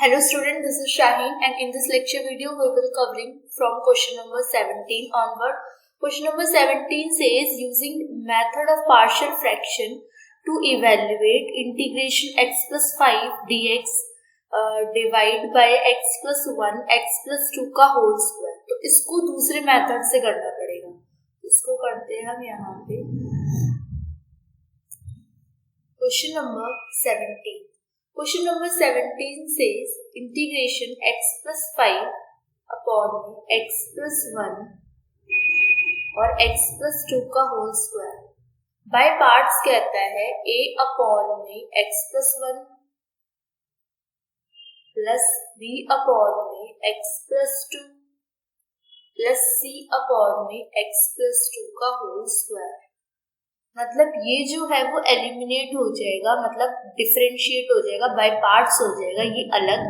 Hello student, this is Shaheen and in this lecture video we will covering from question number 17 onward. Question number 17 says using method of partial fraction to evaluate integration x plus 5 dx divide by x plus 1 x plus 2 का whole square. तो इसको दूसरे method से करना पड़ेगा. इसको करते हैं हम यहाँ पे. Question number 17. Question number 17 says integration x plus 5 upon x plus 1 और x plus 2 का होल स्क्वायर बाय पार्ट्स कहता है a अपॉन में x plus 1 plus b upon में x plus 2 plus c upon में x plus 2 का whole square. मतलब ये जो है वो एलिमिनेट हो जाएगा, मतलब डिफरेंशिएट हो जाएगा, बाय पार्ट्स हो जाएगा. ये अलग,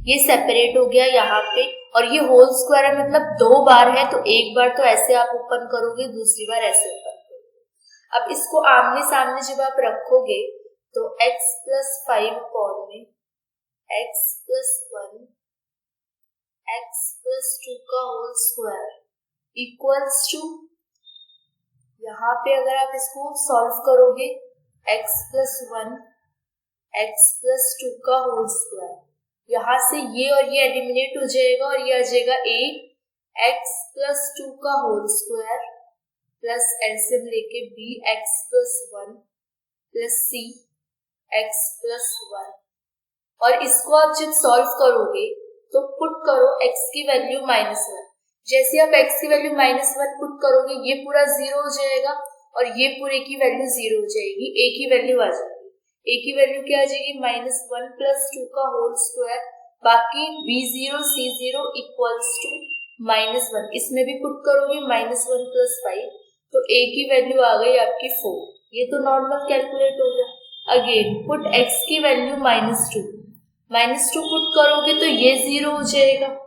ये सेपरेट हो गया यहाँ पे. और ये होल स्क्वायर है, मतलब दो बार है तो एक बार तो ऐसे आप ओपन करोगे, दूसरी बार ऐसे ओपन करोगे. अब इसको आमने सामने जब आप रखोगे तो x प्लस 5 अपॉन में x प्लस 1 x प्लस 2 का होल स्क्वायर इक्वल्स टू, यहाँ पे अगर आप इसको सॉल्व करोगे x प्लस 1 x प्लस 2 का होल स्क्वायर, यहाँ से ये और ये एलिमिनेट हो जाएगा और ये आ जाएगा a x प्लस 2 का होल स्क्वायर प्लस एलसीएम लेके b x plus 1 plus c x plus 1. और इसको आप जब सॉल्व करोगे तो पुट करो x की वैल्यू -1. जैसे आप x की वैल्यू -1 पुट करोगे ये पूरा 0 हो जाएगा और ये पूरे की वैल्यू 0 हो जाएगी. a की वैल्यू आ जाएगी. a की वैल्यू क्या आ जाएगी? -1 प्लस 2 का होल स्क्वायर. बाकी b0 c0 इक्वल्स टू -1. इसमें भी पुट करोगे -1 प्लस 5 तो a की वैल्यू आ गई आपकी 4. ये तो नॉर्मल कैलकुलेट हो गया. अगेन पुट x की वैल्यू -2 पुट करोगे तो ये 0 हो जाएगा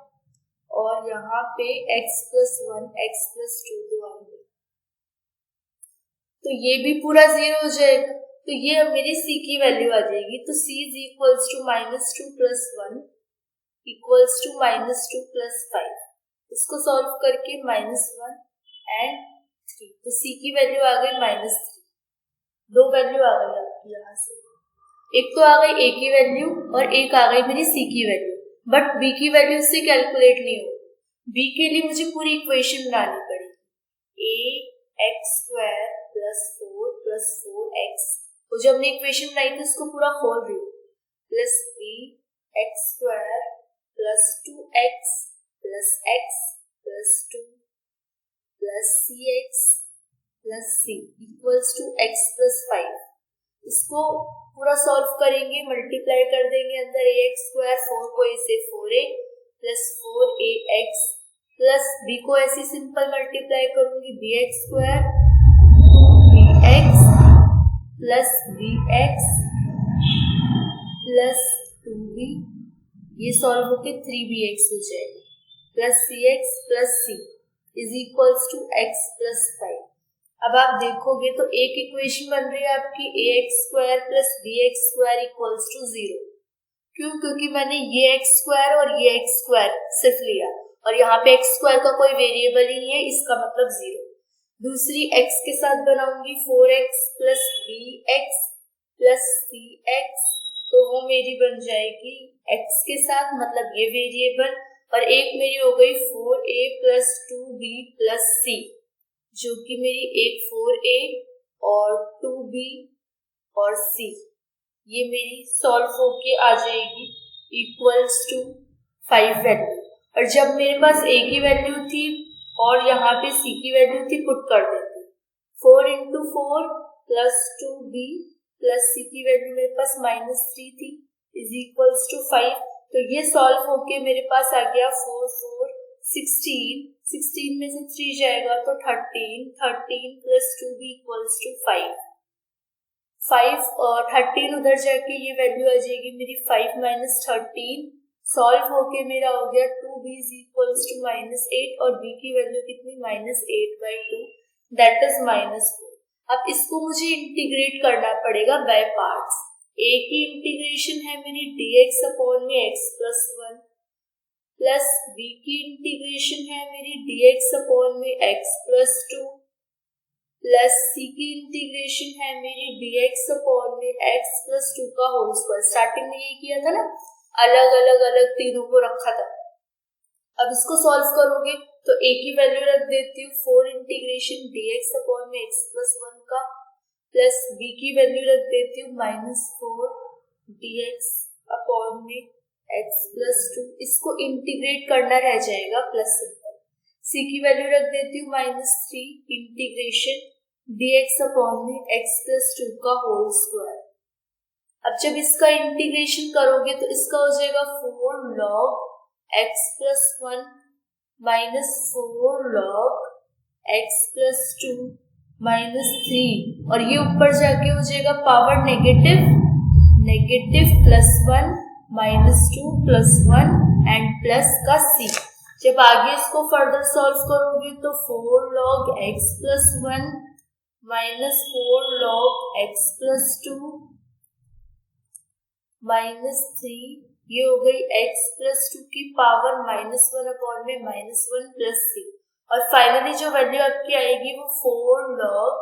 और यहाँ पे x प्लस 1 x प्लस 2 तो आएंगे तो ये भी पूरा 0 हो जाएगा. तो ये अब मेरी c की वैल्यू आ जाएगी. तो c is equals to -2 plus 1 equals to -2 plus 5. इसको सॉल्व करके -1 एंड 3 तो c की वैल्यू आ गई -3. दो वैल्यू आ गई आपकी यहाँ से. एक तो आ गई a की वैल्यू और एक आ गई मेरी c की वैल्यू. बट b की वैल्यू से कैलकुलेट नहीं होगी. b के लिए मुझे पूरी इक्वेशन बनानी पड़ेगी. a x square plus 4 plus 4x, तो जब हमने इक्वेशन बनाई थी उसको पूरा खोल दी, plus b x square plus 2x plus x plus 2 plus cx plus c equals to x plus 5. इसको पूरा सॉल्व करेंगे, मल्टीप्लाई कर देंगे अंदर ax स्क्वायर 4 को a से 4a plus 4ax plus b को ऐसे सिंपल मल्टीप्लाई करूंगी bx square 2bx plus bx plus 2b, ये सॉल्व होके 3bx हो जाएगा plus cx plus c is equals to x plus 5. अब आप देखोगे तो एक इक्वेशन बन रही है आपकी ax square plus bx square equals to 0. क्यों? क्योंकि मैंने ये x स्क्वायर और ये x स्क्वायर सिर्फ लिया और यहाँ पे x स्क्वायर का कोई वेरिएबल ही नहीं है, इसका मतलब 0. दूसरी x के साथ बनाऊंगी 4x plus bx plus cx, तो वो मेरी बन जाएगी x के साथ, मतलब ये वेरिएबल. और एक मेरी हो गई 4a plus 2b plus c, जो कि मेरी एक 4a और 2b और c, ये मेरी सॉल्व होके आ जाएगी इक्वल्स टू 5 वैल्यू. और जब मेरे पास a की वैल्यू थी और यहाँ पे c की वैल्यू थी, पुट कर देती. 4 into 4 plus 2b plus c की वैल्यू मेरे पास -3 थी इज इक्वल्स टू 5. तो ये सॉल्व होके मेरे पास आ गया 4 4 16 में से 3 जाएगा तो 13 प्लस 2b इक्वल्स टू 5 और 13 उधर जाके ये वैल्यू आ जाएगी मेरी 5 माइनस 13. सॉल्व होके मेरा हो गया 2b इज इक्वल्स टू -8 और b की वैल्यू कितनी -8/2 दैट इज -4. अब इसको मुझे इंटीग्रेट करना पड़ेगा बाय पार्ट्स. ए की इंटीग्रेशन है मेरी dx अपॉन में x प्लस 1 प्लस बी की इंटीग्रेशन है मेरी dx अपॉन में x प्लस 2 प्लस सी की इंटीग्रेशन है मेरी dx अपॉन में x प्लस 2 का होल स्क्वायर। स्टार्टिंग में ये किया था ना, अलग अलग तीनों को रखा था। अब इसको सॉल्व करोगे तो a की वैल्यू रख देती हूँ 4 इंटीग्रेशन dx अपॉन में x प्लस 1 का प्लस b की वैल्यू रख देती हूँ -4 dx अपॉन में x प्लस 2। इसको इंटीग्रेट करना रह जाएगा प्लस सिंबल। c की वैल्यू रख देती हूँ -3 इंटीग्रेशन dx अपॉन में x प्लस 2 का होल स्क्वायर। अब जब इसका इंटीग्रेशन करोगे तो इसका हो जाएगा 4 log x plus 1 -4 log x plus 2 -3 और ये ऊपर जाके हो जाएगा पावर नेगेटिव +1 -2 +1 एंड प्लस का c। जब आगे इसको फर्दर सॉल्व करोगे तो 4 log x plus 1 -4 log x plus 2 -3, ये हो गई x प्लस 2 की पावर -1 अपॉन में -1 प्लस c। और फाइनली जो वैल्यू आपकी आएगी वो 4 log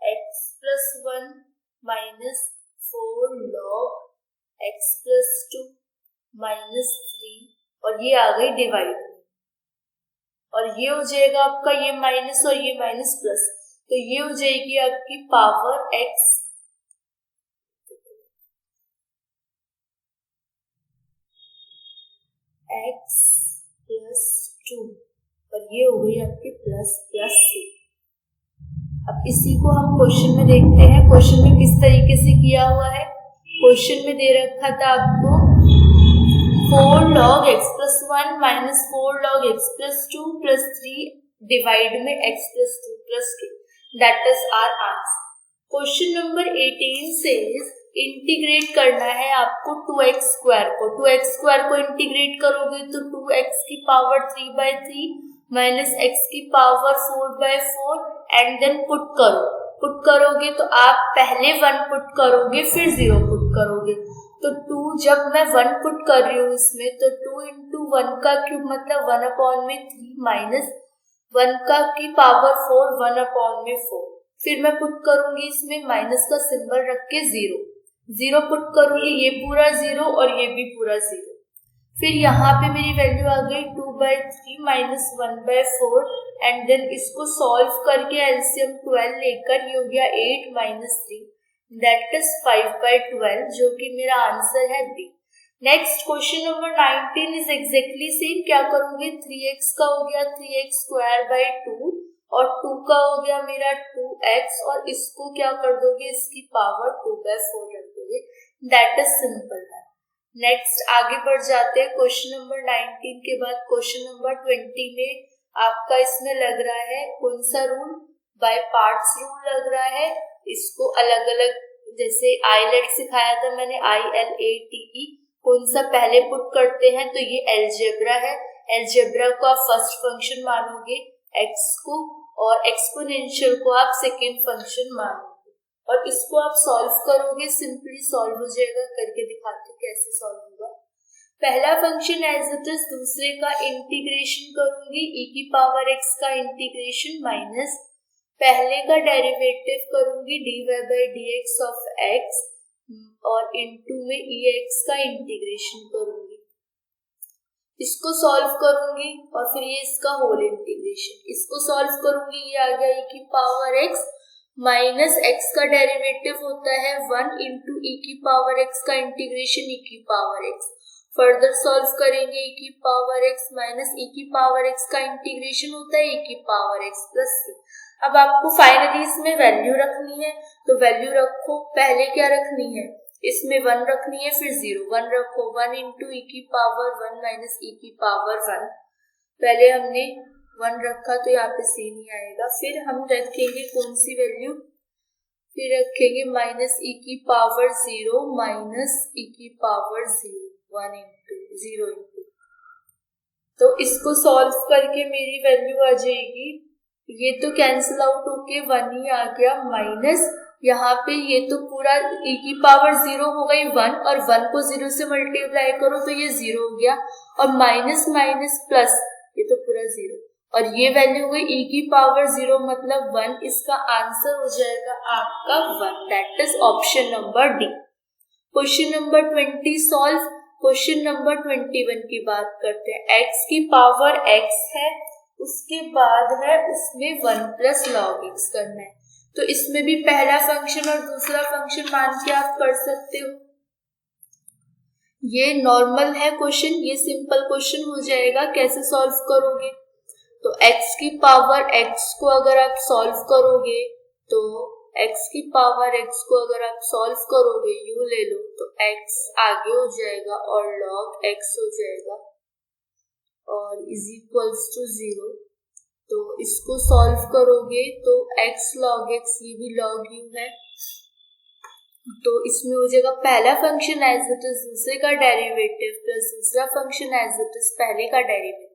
x plus 1 -4 log x plus 2 -3 और ये आ गई डिवाइड में। और ये हो जाएगा आपका ये माइनस और ये माइनस प्लस, तो ये हो जाएगी आपकी पावर x प्लस 2 और ये हो गई आपकी प्लस c। अब इसी को हम क्वेश्चन में देखते हैं। क्वेश्चन में किस तरीके से किया हुआ है। क्वेश्चन में दे रखा था आपको 4 log x plus 1 -4 log x plus 2 plus 3 divide में x plus 2 plus 2, that is our answer. Question number 18 से इंटीग्रेट करना है आपको 2x स्क्वायर को। 2x स्क्वायर को इंटीग्रेट करोगे तो 2x की पावर 3/3 माइनस x की पावर 4/4 एंड देन पुट करोगे तो आप पहले 1 पुट करोगे फिर 0 पुट करोगे। तो 2 जब मैं 1 पुट कर रही हूँ इसमें तो 2 into 1 का क्यूब मतलब 1 अपॉन में 3 माइनस 1 का की पावर 4 1 अपॉन में 4। फिर मैं पुट करूंगी इसमें माइनस का सिंबल रख के 0 पुट करूंगी, ये पूरा 0 और ये भी पूरा 0। फिर यहाँ पे मेरी वैल्यू आ गई 2/3 माइनस 1/4 एंड देन इसको सॉल्व करके एलसीएम 12 लेकर ये हो गया 8 माइनस 3 दैट इज 5/12 जो कि मेरा आंसर है B. Next question number 19 is exactly same. क्या करूंगी 3x का हो गया 3x स्क्वायर बाई 2 और 2 का हो गया मेरा 2x और इसको क्या कर दोगे इसकी पावर 2/4 रख दोगे, दैट इज सिंपल है। नेक्स्ट आगे बढ़ जाते हैं। क्वेश्चन नंबर 19 के बाद क्वेश्चन नंबर 20 में आपका इसमें लग रहा है कौन सा रूल, बाय पार्ट्स रूल लग रहा है। इसको अलग अलग जैसे आईलेट सिखाया था मैंने ILATE, कौन सा पहले पुट करते हैं तो ये अलजेब्रा है। अलजेब्रा को आप फर्स्ट फंक्शन मानोगे x को और एक्सपोनेंशियल को आप सेकेंड फंक्शन मानोगे और इसको आप सॉल्व करोगे, सिंपली सॉल्व हो जाएगा। करके दिखाते हैं कैसे सॉल्व होगा। पहला फंक्शन एज इट इज, दूसरे का इंटीग्रेशन करूंगी e की पावर x का इंटीग्रेशन माइनस पहले का डेरिवेटिव करूंगी dy/dx ऑफ x और इनटू में ex का इंटीग्रेशन करूंगी। इसको सॉल्व करूंगी और फिर ये इसका होल इंटीग्रेशन, इसको सॉल्व करूंगी, ये आ गया e की पावर x माइनस x का डेरिवेटिव होता है 1 इंटू e की पावर x का इंटीग्रेशन e की पावर x। फर्दर सॉल्व करेंगे e की पावर x माइनस e की पावर x का इंटीग्रेशन होता है e की पावर x प्लस c। अब आपको फाइनली इसमें वैल्यू रखनी है तो वैल्यू रखो। पहले क्या रखनी है इसमें 1 रखनी है फिर 0, 1 रखो 1 इंटू e की पावर 1 माइनस e की पावर 1। पहले हमने 1 रखा तो यहाँ पे c नहीं आएगा। फिर हम रखेंगे कौन सी वैल्यू, फिर रखेंगे माइनस e की पावर 0 माइनस e की पावर 0 1 इंटू 0 इंटू, तो इसको सॉल्व करके मेरी वैल्यू आ जाएगी, ये तो कैंसिल आउट होके 1 ही आ गया, माइनस यहाँ पे ये तो पूरा e की पावर 0 हो गई 1, और 1 को 0 से मल्टीप्लाई करो तो ये 0 हो गया, और माइनस माइनस प्लस ये तो पूरा 0, और ये वैल्यू हो गई e की पावर 0 मतलब 1। इसका आंसर हो जाएगा आपका 1, that is option number D. Question number 20 solve. Question number 21 की बात करते हैं। x की पावर x है, उसके बाद है उसमें 1 प्लस लॉग x करना है, तो इसमें भी पहला फंक्शन और दूसरा फंक्शन मान के आप कर सकते हो। ये नॉर्मल है क्वेश्चन, ये सिंपल क्वेश्चन हो जाएगा। कैसे सॉल्व करोगे, तो x की पावर x को अगर आप सॉल्व करोगे तो x की पावर x को अगर आप सॉल्व करोगे यू ले लो तो x आगे हो जाएगा और log x हो जाएगा और इज इक्वल्स टू 0। तो इसको सॉल्व करोगे तो x log x, ये भी log u है, तो इसमें हो जाएगा पहला फंक्शन एज इट इज दूसरे का डेरिवेटिव प्लस दूसरा फंक्शन एज इट इज पहले का डेरिवेटिव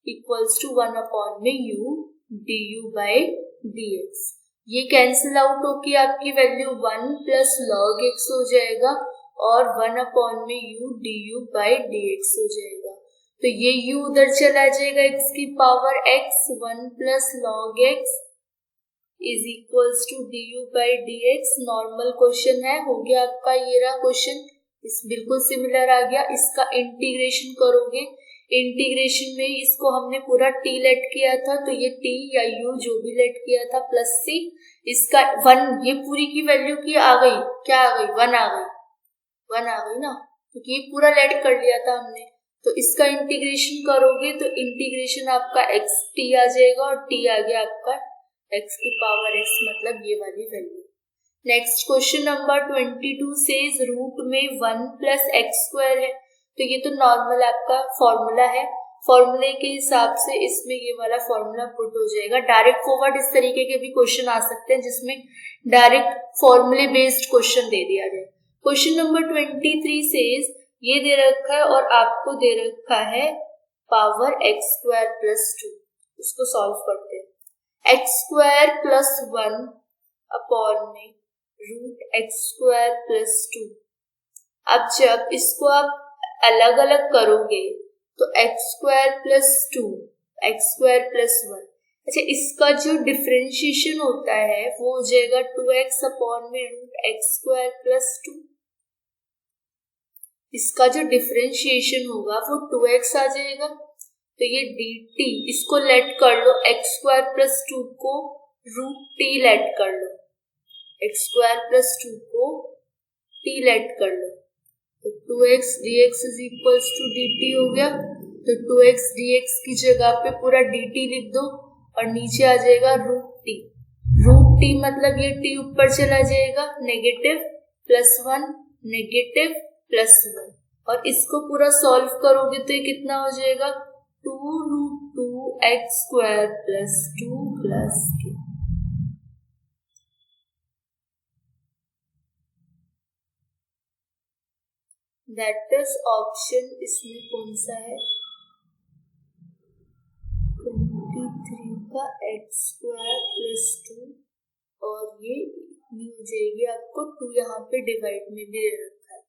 इक्वल्स टू 1 अपॉन में u du बाई dx। ये कैंसिल आउट होके आपकी वैल्यू 1 प्लस log x हो जाएगा और 1 अपॉन में u du बाई dx हो जाएगा। तो ये u उधर चला जाएगा, x की power x 1 plus log x is equals to du by dx। Normal question है, हो गया आपका ये रहा क्वेश्चन, इस बिल्कुल सिमिलर आ गया। इसका इंटीग्रेशन करोगे, इंटीग्रेशन में इसको हमने पूरा t लेट किया था, तो ये t या u जो भी लेट किया था प्लस c, इसका 1, ये पूरी की वैल्यू की आ गई, क्या आ गई 1 आ गई, 1 आ गई ना, क्योंकि ये पूरा लेट कर लिया था हमने। तो इसका इंटीग्रेशन करोगे तो इंटीग्रेशन आपका x t आ जाएगा और t आ गया आपका x की पावर x, मतलब ये वाली value. Next question number 22 says root में 1 प्लस एक्स स्क्वायर है, तो ये तो नॉर्मल आपका फॉर्मूला है, फॉर्मूले के हिसाब से इसमें ये वाला फॉर्मूला पुट हो जाएगा। डायरेक्ट फॉरवर्ड इस तरीके के भी क्वेश्चन आ सकते हैं जिसमें डायरेक्ट फॉर्मूले बेस्ड क्वेश्चन दे दिया जाए। क्वेश्चन नंबर 23 सेज ये दे रखा है और आपको दे रखा है पावर एक्स स्क्वायर प्लस 2, इसको सॉल्व करते हैं। एक्स स्क्वायर प्लस 1 अपॉन में रूट एक्स स्क्वायर प्लस 2। अब जब इसको आप अलग अलग करोगे तो x square plus 2 X square plus 1, अच्छा इसका जो डिफरेंशिएशन होता है वो हो जाएगा 2x अपॉन में रूट एक्स स्क्वायर प्लस 2। इसका जो डिफरेंशिएशन होगा वो 2x आ जाएगा, तो ये dt, इसको लेट कर लो, एक्स स्क्वायर प्लस 2 को रूट t लेट कर लो, एक्स स्क्वायर प्लस 2 को t लेट कर लो, तो 2x dx is equals to dt हो गया। तो 2x dx की जगह पे पूरा dt लिख दो और नीचे आ जाएगा रूट t। रूट t मतलब ये t ऊपर चला जाएगा, नेगेटिव प्लस 1 नेगेटिव प्लस 1, और इसको पूरा सॉल्व करोगे तो ये कितना हो जाएगा 2 root 2 X square plus 2 plus के। दैट इज ऑप्शन, इसमें कौन सा है 23 का एक्स स्क्वायर प्लस 2, और ये हो जाएगी आपको 2 यहाँ पे डिवाइड में दे रखा है,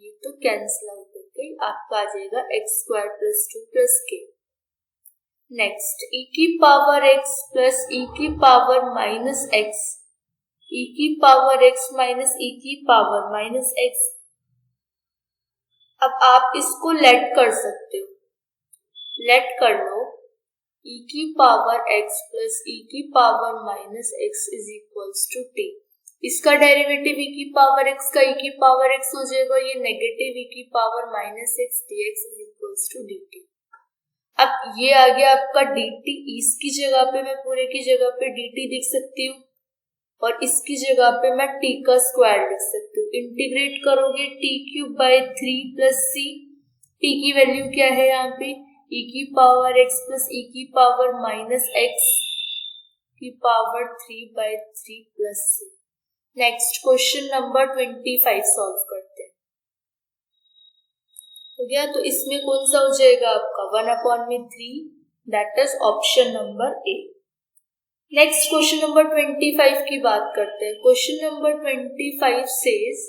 ये तो कैंसिल आउट होके आपका आ जाएगा एक्स स्क्वायर प्लस 2 प्लस के। नेक्स्ट e की पावर x प्लस e की पावर माइनस x, e की पावर x माइनस e की पावर माइनस x। अब आप इसको लेट कर सकते हो, लेट कर लो e की पावर x प्लस e की power minus x is equals to t। इसका डेरिवेटिव e की पावर x का e की पावर x हो जाएगा, ये नेगेटिव e की power minus x dx is equals to dt। अब ये आ गया आपका dt, इसकी जगह पे मैं पूरे की जगह पे dt लिख सकती हूँ और इसकी जगह पे मैं t का स्क्वायर लिख सकती हूँ। इंटीग्रेट करोगे t cube by 3 plus c, t की वैल्यू क्या है यहाँ पे e की पावर x प्लस e की पावर माइनस x की power 3 by 3 plus c। Next question number 25 solve करते हैं। हो गया, तो इसमें कौन सा हो जाएगा आपका 1 अपॉन में 3, that is option number A. Next question number 25 की बात करते हैं। क्वेश्चन नंबर 25 सेज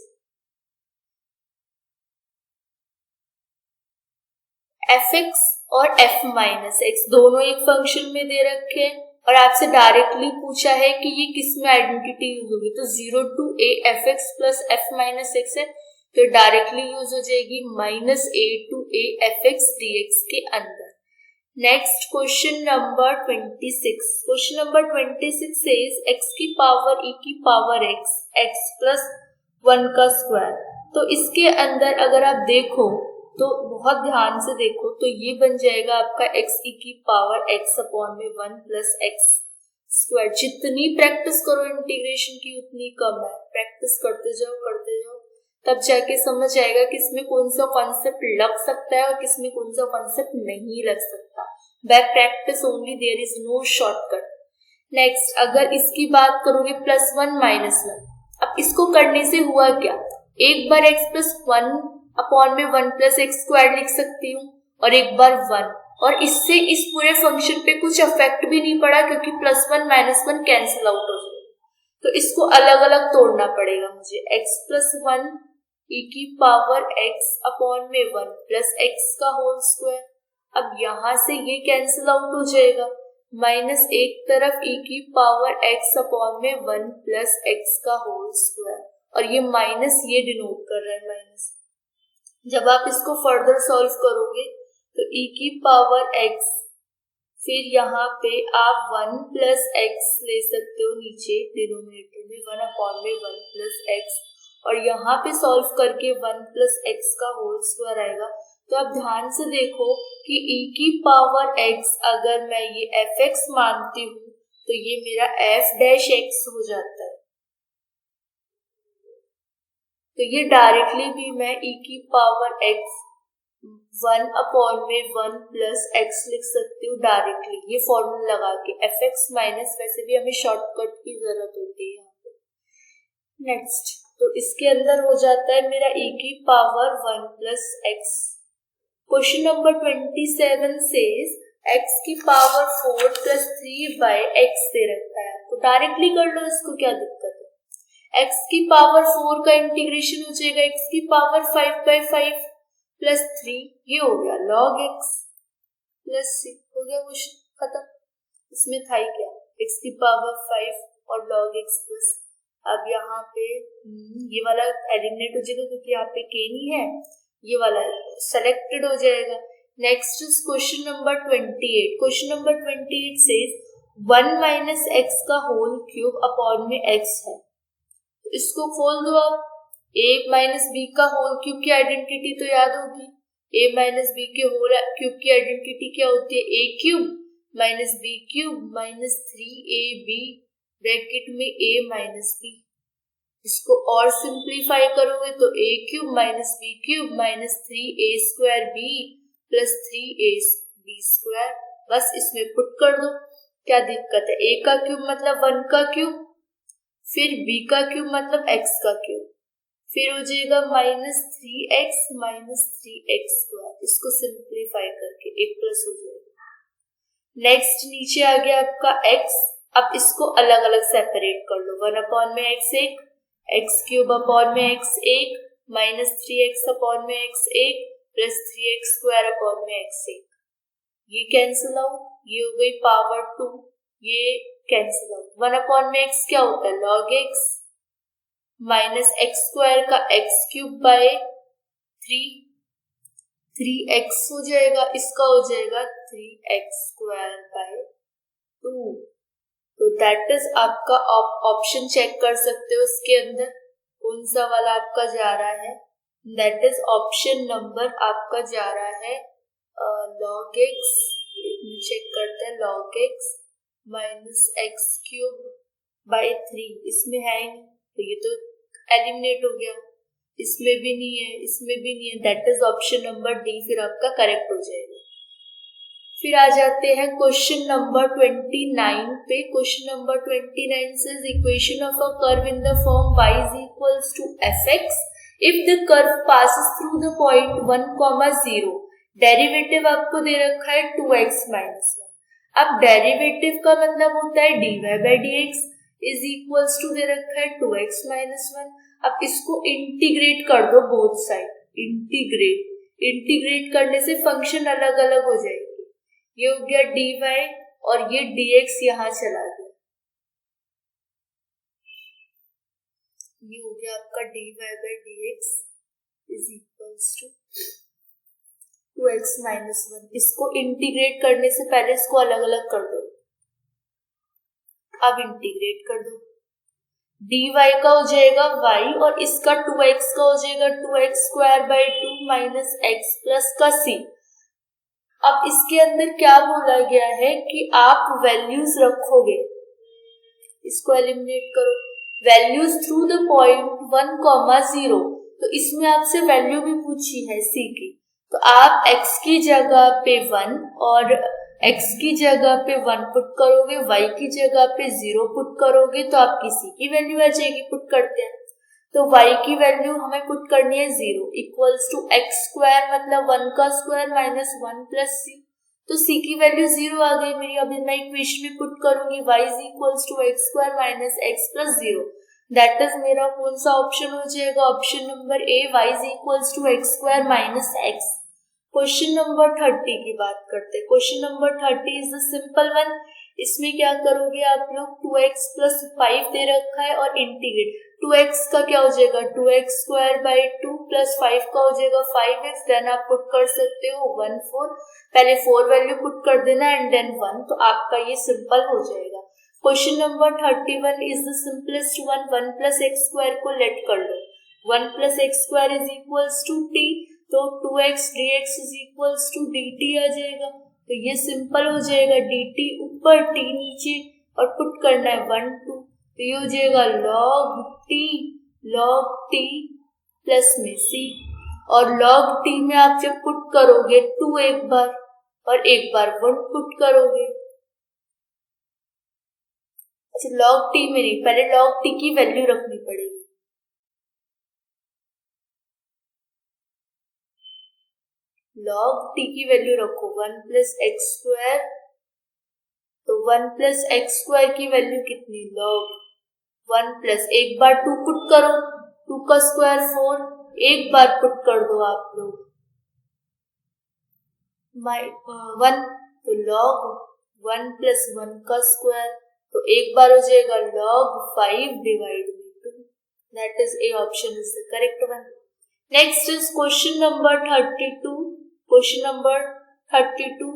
fx और f माइनस एक्स दोनों एक फंक्शन में दे रखे हैं और आपसे डायरेक्टली पूछा है कि ये किस में आइडेंटिटी यूज होगी। तो 0 to a fx plus f minus x है तो डायरेक्टली यूज हो जाएगी minus a to a fx dx के अंदर। Next question number 26। Question number 26 says x की पावर e की पावर x प्लस 1 का स्क्वायर। तो इसके अंदर अगर आप देखो तो बहुत ध्यान से देखो तो ये बन जाएगा आपका x e की पावर x अपॉन में 1 प्लस x स्क्वायर। जितनी प्रैक्टिस करो इंटीग्रेशन की उतनी कम है, प्रैक्टिस करते जाओ तब जाके समझ आएगा कि इसमें कौन सा कॉन्सेप्ट लग सकता है और किसमें कौन सा कॉन्सेप्ट नहीं लग सकता। By practice only, there is no shortcut. Next अगर इसकी बात करोगे प्लस 1 माइनस 1, अब इसको करने से हुआ क्या, एक बार x प्लस 1 अपॉन में 1 प्लस एक्स स्क्वायर लिख सकती हूँ और एक बार 1, और इससे इस पूरे फंक्शन पे कुछ इफेक्ट भी नहीं पड़ा क्योंकि प्लस 1 माइनस 1 कैंसिल आउट हो जाएगा। तो इसको अलग अलग तोड़ना पड़ेगा मुझे। x प्लस 1 e की पावर x अपॉन में 1 प्लस x का होल स्क्वायर। अब यहां से ये कैंसिल आउट हो जाएगा, माइनस एक तरफ e की पावर x अपॉन में 1 प्लस x का होल स्क्वायर, और ये माइनस ये डिनोट कर रहा है माइनस। जब आप इसको फर्दर सॉल्व करोगे तो e की पावर x, फिर यहाँ पे आप 1 प्लस x ले सकते हो नीचे डिनोमिनेटर में 1 अपॉन में 1 प्लस x, और यहाँ पे सॉल्व करके 1 प्लस x का होल स्क्वायर आएगा। तो आप ध्यान से देखो कि e की पावर x अगर मैं ये fx मानती हूँ तो ये मेरा f डैश x हो जाता है। तो ये डायरेक्टली भी मैं e की पावर x 1 अपॉन में 1 प्लस x लिख सकती हूँ डायरेक्टली, ये फॉर्मूला लगा के। fx माइनस, वैसे भी हमें शॉर्टकट की जरूरत होती है यहाँ पे। नेक्स्ट तो इसके अंदर हो जाता है मेरा e की power 1 plus x। Question number 27 says x की पावर 4 प्लस 3 बाय x दे रखा है, तो डायरेक्टली कर लो, इसको क्या दिक्कत है। x की पावर 4 का इंटीग्रेशन हो जाएगा x की पावर 5 बाय 5 प्लस 3, ये हो गया log x प्लस 6, हो गया क्वेश्चन खत्म। इसमें था ही क्या, x की पावर 5 और log x प्लस, अब यहाँ पे ये वाला एलिमिनेट हो जाएगा क्योंकि यहाँ पे k नहीं है, ये वाला सेलेक्टेड हो जाएगा। Next is question number 28। Question number 28 says 1 minus X का होल क्यूब अपॉन में x है, तो इसको खोल दो आप। a माइनस बी का होल क्यूब की आइडेंटिटी तो याद होगी, a माइनस बी के होल क्यूब की आइडेंटिटी क्या होती है, a cube minus B cube minus 3ab bracket में a माइनस बी। इसको और सिंप्लीफाई करोगे तो a cube minus B cube minus 3a square b plus 3ab square, बस इसमें पुट कर दो। क्या दिक्कत है, a का क्यूब मतलब 1 का क्यूब, फिर b का क्यूब मतलब x का क्यूब, फिर हो जाएगा minus 3x minus 3x square, इसको सिंप्लीफाई करके एक प्लस हो जाएगा। नेक्स्ट नीचे आ गया आपका x, अब इसको अलग अलग सेपरेट कर लो। 1 अपॉन में x 1, x क्यूब अपॉन में x 1 माइनस 3x अपॉन में x 1 plus 3x square upon में x 1, ये कैंसिल आउट, ये हो गई पावर 2, ये कैंसिल आउट। 1 अपॉन में x क्या होता है, log x minus x square का x क्यूब बाय 3x हो जाएगा, इसका हो जाएगा 3x स्क्वायर बाय 2। तो दैट इज आपका ऑप्शन चेक कर सकते हो इसके अंदर कौन सा वाला आपका जा रहा है। दैट इज ऑप्शन नंबर आपका जा रहा है log x, चेक करते हैं log x minus x cube by 3, इसमें है नहीं तो ये तो एलिमिनेट हो गया, इसमें भी नहीं है, इसमें भी नहीं है, that is option number D, फिर आपका करेक्ट हो जाएगा। फिर आ जाते हैं क्वेश्चन नंबर 29 पे। Question number 29 says equation of a curve in the form y is equals to fx if the curve passes through the point 1, 0। Derivative आपको दे रखा है 2x माइनस 1। अब डेरिवेटिव का मतलब होता है dy by D X is equals to दे रखा है 2x माइनस 1। अब इसको इंटीग्रेट कर दो बोथ साइड, इंटीग्रेट करने से फंक्शन अलग अलग हो जाएंगे। ये हो गया dy और ये dx यहाँ चला गया, ये हो गया आपका dy by dx is equals to 2x minus 1। इसको इंटीग्रेट करने से पहले इसको अलग अलग कर दो। अब इंटीग्रेट कर दो, dy का हो जाएगा y और इसका 2x का हो जाएगा 2x square by 2 minus x plus का c। अब इसके अंदर क्या बोला गया है कि आप वैल्यूज रखोगे, इसको एलिमिनेट करो, वैल्यूज थ्रू द पॉइंट 1,0। तो इसमें आपसे वैल्यू भी पूछी है c की, तो आप x की जगह पे 1 और x की जगह पे 1 पुट करोगे, y की जगह पे 0 पुट करोगे, तो आपकी c की वैल्यू आ जाएगी। पुट करते हैं तो y की वैल्यू हमें पुट करनी है 0 इक्वल्स टू x स्क्वायर मतलब 1 का स्क्वायर माइनस 1 प्लस c। तो c की वैल्यू 0 आ गई मेरी। अभी मैं इक्वेशन में पुट करूंगी y is equals to x square minus x plus 0। That is मेरा कौन सा ऑप्शन हो जाएगा? Option number A, y is equals to x square minus x। Question number 30 की बात करते हैं। Question number 30 is the simple one. इसमें क्या करोगे आप लोग, 2x प्लस 5 दे रखा है और इंटीग्रेट, 2x का क्या हो जाएगा 2x स्क्वायर बाई 2 प्लस 5 का हो जाएगा 5x। देन आप पुट कर सकते हो 1 4, पहले 4 वैल्यू पुट कर देना एंड देन 1, तो आपका ये सिंपल हो जाएगा। Question number 31 is the simplest one. 1 plus X square को लेट कर लो, 1 plus X square is equals to t, तो 2x dx is equals to dt आ जाएगा। तो ये सिंपल हो जाएगा, dt ऊपर t नीचे और पुट करना है 1 2, तो ये हो जाएगा log t प्लस में c। और log t में आप जब पुट करोगे 2 एक बार और एक बार 1 पुट करोगे। अच्छा, log t में नहीं, पहले log t की वैल्यू रखनी पड़ेगी। log t की वैल्यू रखो 1 प्लस एक्स स्क्वायर, तो 1 प्लस एक्स स्क्वायर की वैल्यू कितनी, log 1 प्लस एक बार 2 पुट करो, 2 का स्क्वायर 4, एक बार पुट कर दो आप लोग 1, तो log 1 प्लस 1 का स्क्वायर, तो एक बार हो जाएगा log 5 divide by 2। That is A option is the correct one. Next is question number 32। Question number 32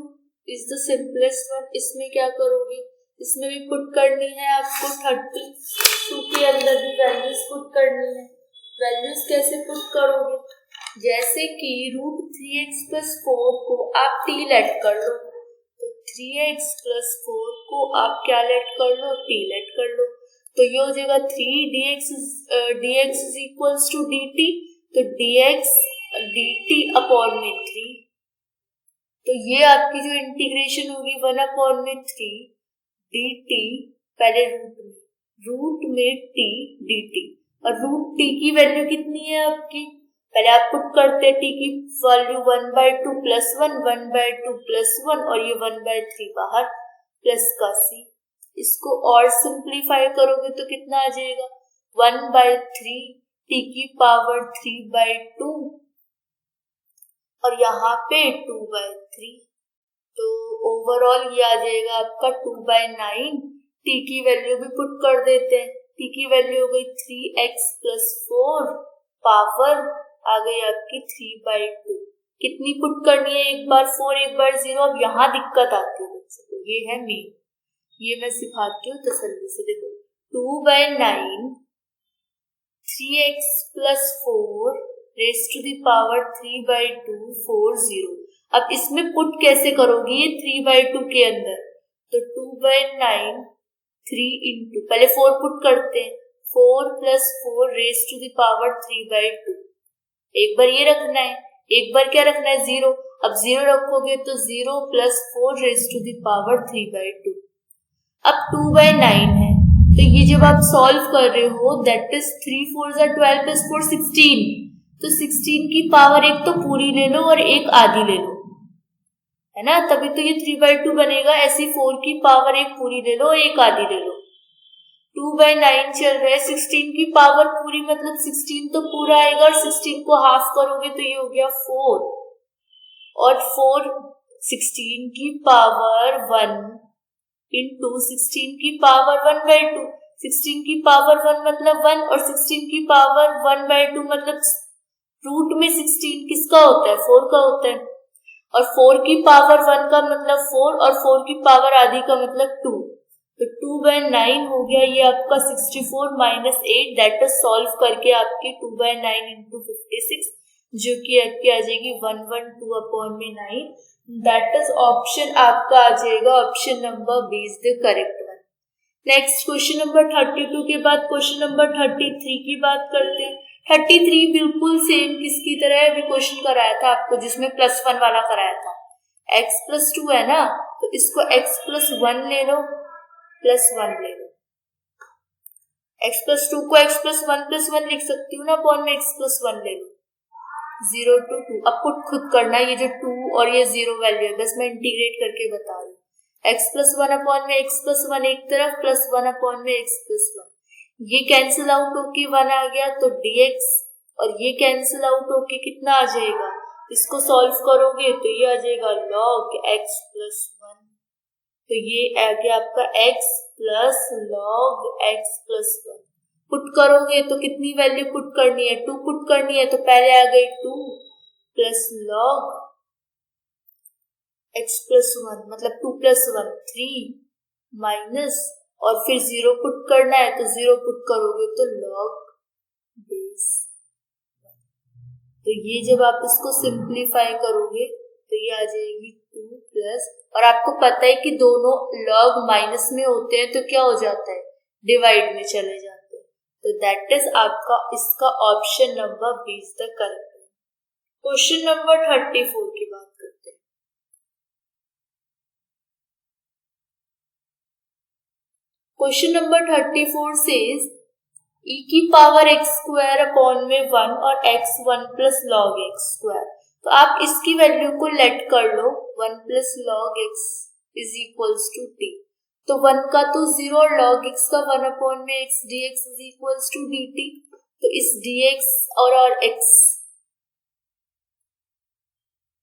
is the simplest one. इसमें क्या करोगे, इसमें भी पुट करनी है आपको 32 के अंदर भी वैल्यूज पुट करनी है। वैल्यूज कैसे पुट करोगे, जैसे कि √3x प्लस 4 को आप t लेट कर लो, तो 3x प्लस 4 को आप क्या लेट कर लो, t लेट कर लो, तो ये हो जाएगा 3 dx is equals to dt, तो dx dt अपॉन में 3, तो ये आपकी जो इंटीग्रेशन होगी 1/3 dt, पहले रूट में t dt, और रूट t की वैल्यू कितनी है आपकी, पहले आप पुट करते हैं t की वैल्यू 1/2 प्लस 1, 1/2 प्लस 1 और ये 1/3 बाहर प्लस का c। इसको और सिंप्लीफाई करोगे तो कितना आ जाएगा 1/3 t की पावर 3/2 और यहाँ पे 2/3, तो ओवरऑल ये आ जाएगा आपका 2/9। t की वैल्यू भी पुट कर देते हैं, t की वैल्यू हो गई 3x प्लस 4, पावर आ गई आपकी 3/2। कितनी पुट करनी है, एक बार 4 एक बार 0। अब यहाँ दिक्कत आती है बच्चों को, ये है मेन, ये मैं सिखाती हूँ तसल्ली से। देखो 2/9 3x plus 4 raise to the power 3/2 4 0। अब इसमें पुट कैसे करोगी, ये 3/2 के अंदर, तो 2/9 3 इंटू, पहले 4 पुट करते हैं, 4 plus 4 raise to the power 3/2। एक बार ये रखना है, एक बार क्या रखना है 0। अब 0 रखोगे तो 0 plus 4 raise to the power 3/2। अब 2/9 है, तो ये जब आप सॉल्व कर रहे हो, दैट इज 3 4 12 प्लस 4 16, तो 16 की पावर एक तो पूरी ले लो और एक आधी ले लो, है ना, तभी तो ये 3/2 बनेगा। ऐसी 4 की पावर एक पूरी ले लो, एक आधी ले लो। 2/9 चल रहा है, 16 की पावर पूरी मतलब 16 तो पूरा आएगा, और 16 को हाफ करोगे तो ये हो गया 4, और 4 16 की पावर 1 इंटू 16 की पावर 1/2। 16 की पावर 1 मतलब 1, और 16 की पावर 1/2 मतलब रूट में 16 किसका होता है, 4 का होता है, और 4 की पावर 1 का मतलब 4, और 4 की पावर आधी का मतलब 2। तो 2/9 हो गया ये आपका 64 माइनस 8, दैट इज सॉल्व करके आपकी 2/9 इंटू 56, जो कि आपकी आ जाएगी 112/9। दैट इज ऑप्शन आपका आ जाएगा option number B is the correct one. Next question number 32 के बाद क्वेश्चन नंबर 33 की बात करते हैं। 33 बिल्कुल सेम किसकी तरह है, अभी क्वेश्चन कराया था आपको जिसमें +1 वाला कराया था। x + 2 है ना, तो इसको x + 1 ले लो, +1 ले लो। x + 2 को x + 1 लिख सकती हूँ ना, अपॉन में x + 1 ले लो। 0 to 2, अब पुट खुद करना, ये जो 2 और ये 0 वैल्यू है, बस मैं इंटीग्रेट करके बता रही हूँ। x + 1 अपॉन में x + 1 एक तरफ, +1 अपॉन में x + 1, ये कैंसिल आउट होके 1 आ गया, तो dx, और ये कैंसिल आउट होके कितना आ जाएगा, इसको सॉल्व करोगे तो ये आ जाएगा log x + 1। तो ये आ गया आपका x plus log x + 1। Put करोगे तो कितनी वैल्यू पुट करनी है, 2 पुट करनी है, तो पहले आ गई 2 प्लस log x + 1 मतलब 2 + 1 3 माइनस, और फिर 0 पुट करना है, तो 0 पुट करोगे तो log बेस। तो ये जब आप इसको सिंप्लीफाई करोगे तो ये आ जाएगी 2 प्लस, और आपको पता है कि दोनों लॉग माइनस में होते हैं तो क्या हो जाता है, डिवाइड में चले जाते हैं। तो दैट इज आपका इसका option number B is the correct. Question number 34 की बात करते हैं। क्वेश्चन नंबर 34 सेज e की पावर x² अपॉन में 1 और x1 प्लस log x²। तो आप इसकी वैल्यू को लेट कर लो, 1 plus log x is equals to t। तो 1 का तो 0 और log x का 1 अपॉन में x dx is equals to dt। तो इस dx और x,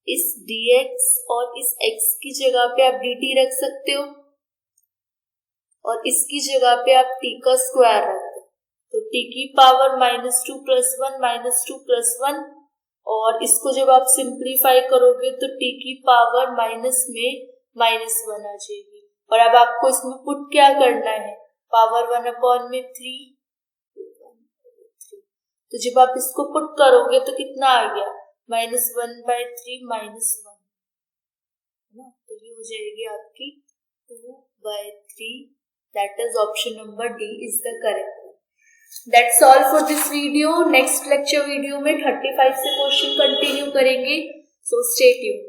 इस dx और इस x की जगह पे आप dt रख सकते हो, और इसकी जगह पे आप t का स्क्वायर रख दो। तो t की पावर -2 + 1 -2 + 1, और इसको जब आप सिंप्लीफाई करोगे तो t की पावर माइनस में -1 आ जाएगी। और अब आपको इसमें पुट क्या करना है, पावर 1 अपॉन में 3। तो जब आप इसको पुट करोगे तो कितना आ गया, -1/3 -1, तो ये हो जाएगी आपकी 2/3। That is option number D is the correct. That's all for this video. Next lecture video में 35 से क्वेश्चन कंटिन्यू करेंगे, so stay tuned.